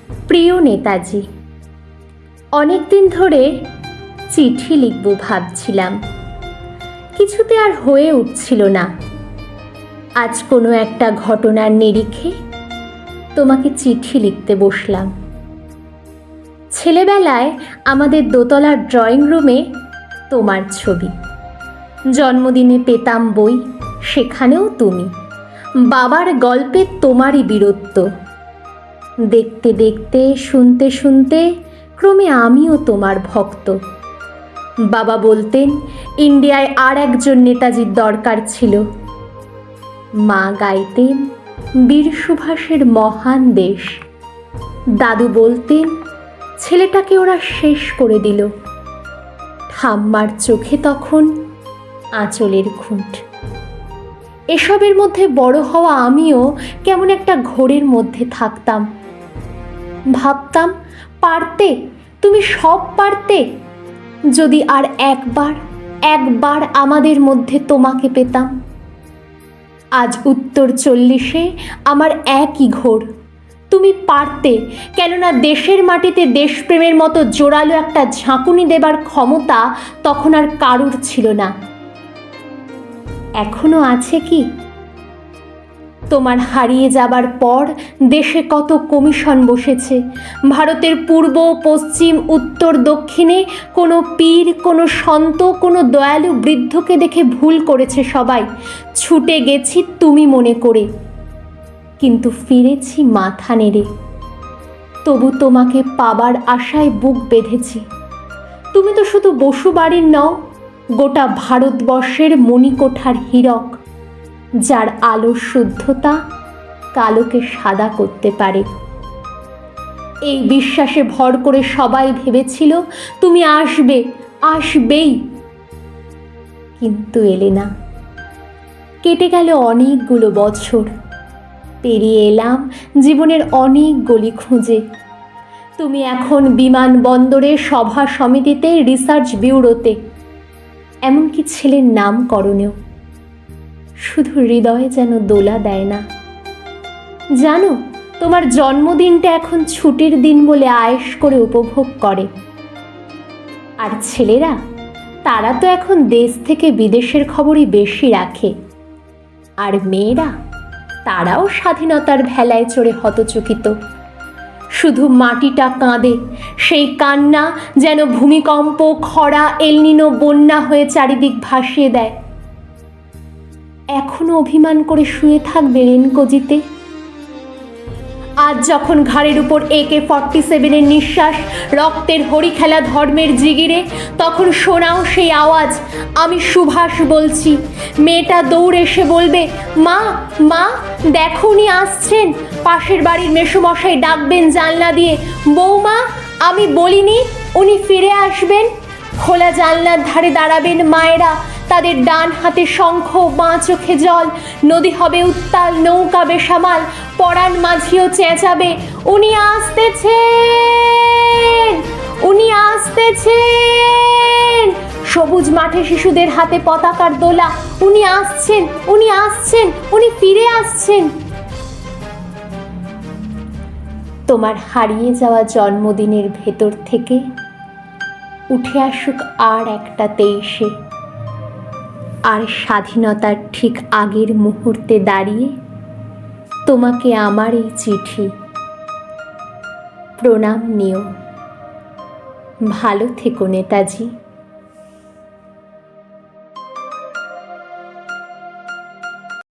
প্রিয় নেতাজি, অনেক দিন ধরে চিঠি লিখব ভাবছিলাম, কিছুতে আর হয়ে উঠছিল না। আজ কোনো একটা ঘটনার নিরিখে তোমাকে চিঠি লিখতে বসলাম। ছেলেবেলায় আমাদের দোতলার ড্রয়িং রুমে তোমার ছবি, জন্মদিনে পেতাম বই, সেখানেও তুমি, বাবার গল্পে তোমারই বীরত্ব। দেখতে দেখতে, শুনতে শুনতে ক্রমে আমিও তোমার ভক্ত। বাবা বলতেন ইন্ডিয়ায় আর একজন নেতাজির দরকার ছিল। মা গাইতেন বীর সুভাষের মহান দেশ। দাদু বলতেন ছেলেটাকে ওরা শেষ করে দিল। ঠাম্মার চোখে তখন আঁচলের খুঁট। এসবের মধ্যে বড় হওয়া আমিও কেমন একটা ঘোরের মধ্যে থাকতাম। ভাবতাম পারতে, তুমি সব পারতে, যদি আর একবার আমাদের মধ্যে তোমাকে পেতাম। আজ উত্তর 40-এ আমার একই ঘোর, তুমি পারতে, কেননা দেশের মাটিতে দেশপ্রেমের মতো জোরালো একটা ঝাঁকুনি দেবার ক্ষমতা তখন আর কারুর ছিল না। এখনো আছে কি? তোমার হারিয়ে যাবার পর দেশে কত কমিশন বসেছে। ভারতের পূর্ব, পশ্চিম, উত্তর, দক্ষিণে কোনো পীর, কোনো সন্ত, কোনো দয়ালু বৃদ্ধকে দেখে ভুল করেছে সবাই। ছুটে গেছি তুমি মনে করে, কিন্তু ফিরেছি মাথা নেড়ে। তবু তোমাকে পাবার আশায় বুক বেঁধেছি। তুমি তো শুধু বসুবাড়ির নও, গোটা ভারতবর্ষের মণিকোঠার হীরক, যার আলোর শুদ্ধতা কালোকে সাদা করতে পারে। এই বিশ্বাসে ভর করে সবাই ভেবেছিল তুমি আসবেই, কিন্তু এলে না। কেটে গেল অনেকগুলো বছর, পেরিয়ে এলাম জীবনের অনেক গলি খুঁজে। তুমি এখন বিমানবন্দরে, সভা সমিতিতে, রিসার্চ ব্যুরোতে, এমনকি ছেলের নামকরণেও। শুধু হৃদয়ে যেন দোলা দেয় না। জানো, তোমার জন্মদিনটা এখন ছুটির দিন বলে আয়েশ করে উপভোগ করে। আর ছেলেরা, তারা তো এখন দেশ থেকে বিদেশের খবরই বেশি রাখে। আর মেয়েরা, তারাও স্বাধীনতার ভেলায় চড়ে হতচকিত। শুধু মাটিটা কাঁদে, সেই কান্না যেন ভূমিকম্প, খরা, এলনিনো, বন্যা হয়ে চারিদিক ভাসিয়ে দেয়। এখনো অভিমান করে শুয়ে থাকবে রেনকোজিতে? আজ যখন ঘাড়ের উপর AK-47-এর নিঃশ্বাস, রক্তের হরিখেলা ধর্মের জিগিরে, তখন শোনাও সেই আওয়াজ, আমি সুভাষ বলছি। মেয়েটা দৌড়ে এসে বলবে, মা মা দেখো উনি আসছেন। পাশের বাড়ির মেসোমশাই ডাকবেন জানলা দিয়ে, বৌমা আমি বলিনি উনি ফিরে আসবেন। খোলা জানলার ধারে দাঁড়াবেন মায়েরা, তাদের ডান হাতে শঙ্খ, বাঁ চোখে জল। নদী হবে উত্তাল, নৌকা বেসামাল, পরাণ মাঝিও চেঁচাবে, উনি আসতেছেন, উনি আসতেছেন। সবুজ মাঠে শিশুদের হাতে পতাকার দোলা, উনি আসছেন, উনি আসছেন, উনি ফিরে আসছেন। তোমার হারিয়ে যাওয়া জন্মদিনের ভেতর থেকে উঠে আসুক আর একটা 23-এ, আর স্বাধীনতার ঠিক আগের মুহূর্তে দাঁড়িয়ে তোমাকে আমার এই চিঠি। প্রণাম নিও। ভালো থেকো নেতাজি।